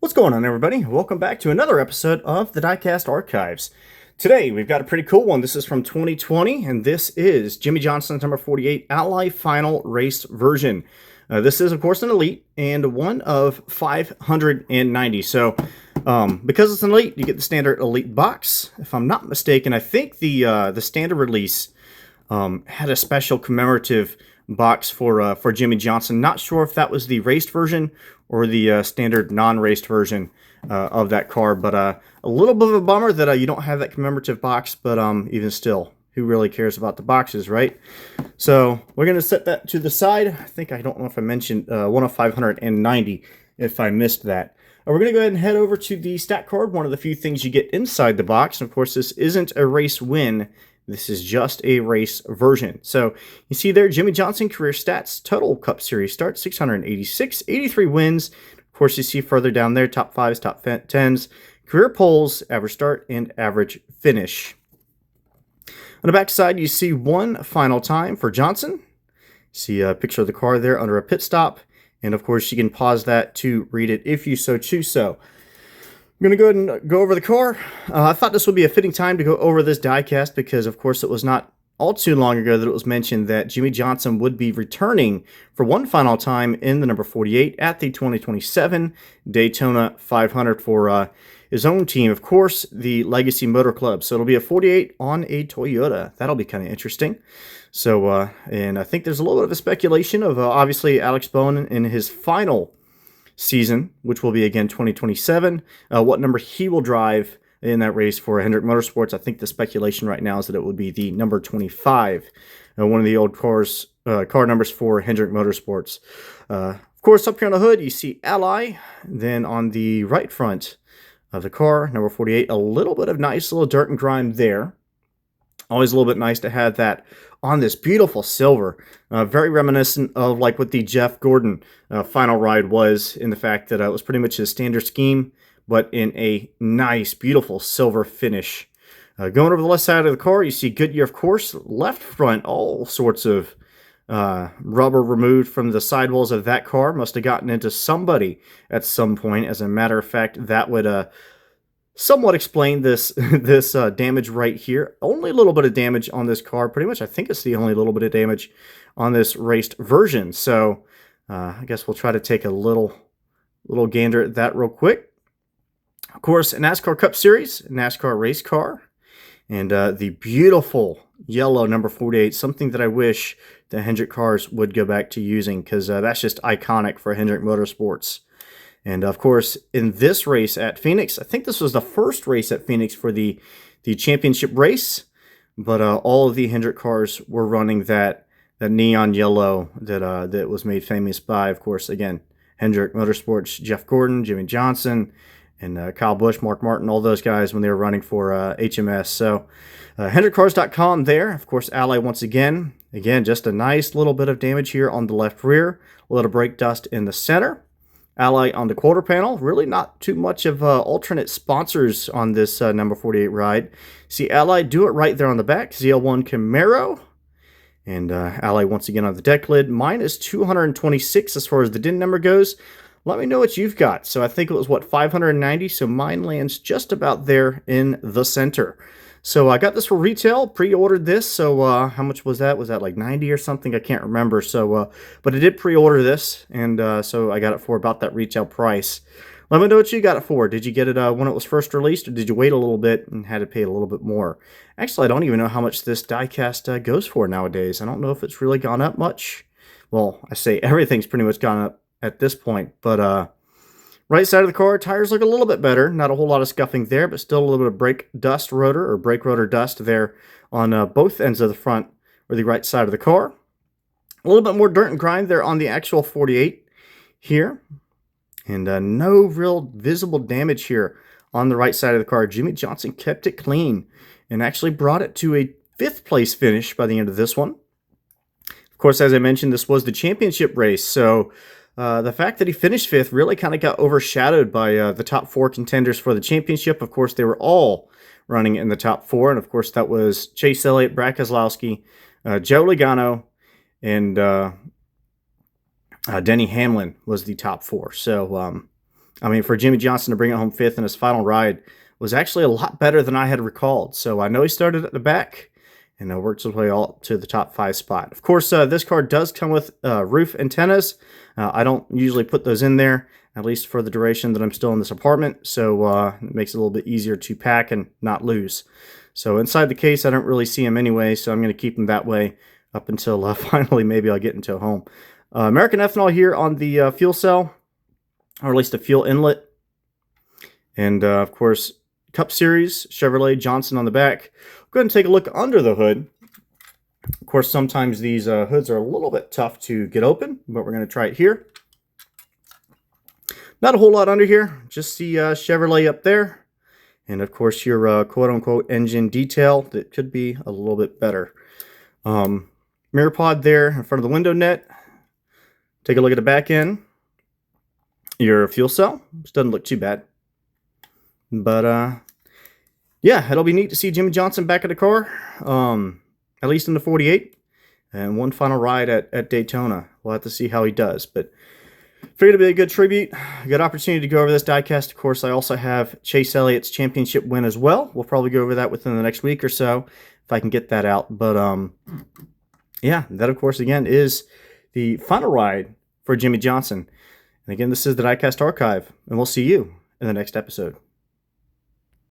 What's going on, everybody? Welcome back to another episode of the Diecast Archives. Today, we've got a pretty cool one. This is from 2020, and this is Jimmie Johnson's number 48 Ally Final Race version. This is, of course, an Elite, and one of 590. So, because it's an Elite, you get the standard Elite box. If I'm not mistaken, I think the standard release had a special commemorative box for Jimmie Johnson. Not sure if that was the raced version or the standard non-raced version of that car, but a little bit of a bummer that you don't have that commemorative box, but even still, who really cares about the boxes, right? So we're going to set that to the side. I don't know if I mentioned one of 590, if I missed that. We're going to go ahead and head over to the stat card, one of the few things you get inside the box. And of course, this isn't a race win. This is just a race version. So you see there, Jimmie Johnson career stats, total Cup Series starts, 686, 83 wins. Of course, you see further down there, top 5s, top 10s, career poles, average start, and average finish. On the back side, you see one final time for Johnson. See a picture of the car there under a pit stop. And of course, you can pause that to read it if you so choose so. I'm going to go ahead and go over the car. I thought this would be a fitting time to go over this diecast because, of course, it was not all too long ago that it was mentioned that Jimmie Johnson would be returning for one final time in the number 48 at the 2027 Daytona 500 for his own team, of course, the Legacy Motor Club. So it'll be a 48 on a Toyota. That'll be kind of interesting. So, and I think there's a little bit of a speculation of obviously Alex Bowman in his final season, which will be again 2027, what number he will drive in that race for Hendrick Motorsports. I think the speculation right now is that it would be the number 25, one of the old car numbers for Hendrick Motorsports. Of course, up here on the hood, you see Ally. Then on the right front of the car, number 48, a little bit of nice little dirt and grime there. Always a little bit nice to have that on this beautiful silver. Very reminiscent of like what the Jeff Gordon final ride was, in the fact that it was pretty much his standard scheme, but in a nice, beautiful silver finish. Going over the left side of the car, you see Goodyear, of course. Left front, all sorts of rubber removed from the sidewalls of that car. Must have gotten into somebody at some point. As a matter of fact, that would somewhat explain this damage right here. Only a little bit of damage on this car. Pretty much, I think it's the only little bit of damage on this raced version. So I guess we'll try to take a little gander at that real quick. Of course, a NASCAR Cup Series, NASCAR race car, and the beautiful yellow number 48, something that I wish the Hendrick cars would go back to using, because that's just iconic for Hendrick Motorsports. And of course, in this race at Phoenix, I think this was the first race at Phoenix for the championship race, but all of the Hendrick cars were running that neon yellow that was made famous by, of course, again, Hendrick Motorsports, Jeff Gordon, Jimmie Johnson, and Kyle Busch, Mark Martin, all those guys when they were running for HMS. So HendrickCars.com there. Of course, Ally once again. Again, just a nice little bit of damage here on the left rear. A little brake dust in the center. Ally on the quarter panel. Really not too much of alternate sponsors on this number 48 ride. See Ally do it right there on the back. ZL1 Camaro. And Ally once again on the deck lid. Mine is 226 as far as the DIN number goes. Let me know what you've got. So I think it was, 590? So mine lands just about there in the center. So I got this for retail, pre-ordered this. So how much was that? Was that like 90 or something? I can't remember. So, but I did pre-order this, and so I got it for about that retail price. Let me know what you got it for. Did you get it when it was first released, or did you wait a little bit and had to pay a little bit more? Actually, I don't even know how much this diecast goes for nowadays. I don't know if it's really gone up much. Well, I say everything's pretty much gone up at this point, but right side of the car, tires look a little bit better. Not a whole lot of scuffing there, but still a little bit of brake rotor dust there on both ends of the front or the right side of the car. A little bit more dirt and grime there on the actual 48 here, and no real visible damage here on the right side of the car. Jimmie Johnson kept it clean and actually brought it to a 5th place finish by the end of this one. Of course, as I mentioned, this was the championship race, so the fact that he finished 5th really kind of got overshadowed by the top 4 contenders for the championship. Of course, they were all running in the top 4, and of course, that was Chase Elliott, Brad Keselowski, Joe Logano, and Denny Hamlin was the top 4. So I mean, for Jimmie Johnson to bring it home 5th in his final ride was actually a lot better than I had recalled. So I know he started at the back and works his way all up to the top 5 spot. Of course, this card does come with roof antennas. I don't usually put those in there, at least for the duration that I'm still in this apartment. So it makes it a little bit easier to pack and not lose. So inside the case, I don't really see them anyway, so I'm going to keep them that way up until finally maybe I'll get into home. American Ethanol here on the fuel cell, or at least the fuel inlet. And of course, Cup Series, Chevrolet, Johnson on the back. Go ahead and take a look under the hood. Of course, sometimes these hoods are a little bit tough to get open, but we're going to try it here. Not a whole lot under here, just the Chevrolet up there. And of course, your quote-unquote engine detail that could be a little bit better. Mirror pod there in front of the window net. Take a look at the back end. Your fuel cell, which doesn't look too bad. But yeah, it'll be neat to see Jimmie Johnson back at the car, at least in the 48, and one final ride at Daytona. We'll have to see how he does, but figured it'd be a good tribute, a good opportunity to go over this diecast. Of course, I also have Chase Elliott's championship win as well. We'll probably go over that within the next week or so if I can get that out. But yeah, that of course again is the final ride for Jimmie Johnson. And again, this is the Diecast Archive, and we'll see you in the next episode.